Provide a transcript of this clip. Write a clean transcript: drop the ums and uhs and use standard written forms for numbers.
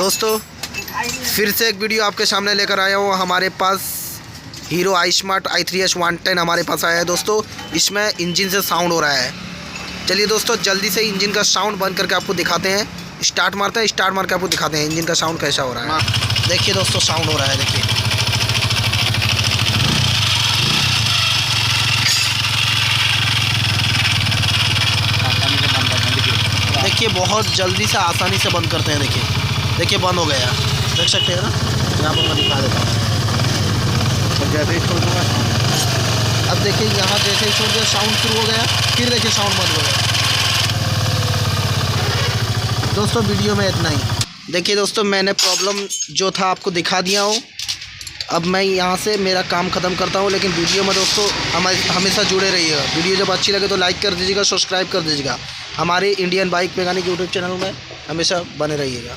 दोस्तों फिर से एक वीडियो आपके सामने लेकर आया हूँ। हमारे पास हीरो iSmart i3s 110 हमारे पास आया है दोस्तों। इसमें इंजन से साउंड हो रहा है। चलिए दोस्तों जल्दी से इंजन का साउंड बंद करके आपको दिखाते हैं। स्टार्ट मारते हैं, स्टार्ट मार के आपको दिखाते हैं इंजन का साउंड कैसा हो रहा है। देखिए दोस्तों साउंड हो रहा है, देखिए देखिए बहुत जल्दी से आसानी से बंद करते हैं। देखिए बंद हो गया, देख सकते हैं ना। यहाँ पर मैं दिखा देता हूँ। जैसे ही छोड़ दूँगा, अब देखिए यहाँ जैसे ही छोड़ दिया साउंड शुरू हो गया, फिर देखिए साउंड बंद हो गया। दोस्तों वीडियो में इतना ही। देखिए दोस्तों मैंने प्रॉब्लम जो था आपको दिखा दिया हूँ। अब मैं यहाँ से मेरा काम ख़त्म करता हूँ, लेकिन वीडियो में दोस्तों हमेशा जुड़े रहिएगा। वीडियो जब अच्छी लगे तो लाइक कर दीजिएगा, सब्सक्राइब कर दीजिएगा। हमारे Indian bike mechanic YouTube channel में हमेशा बने रहिएगा।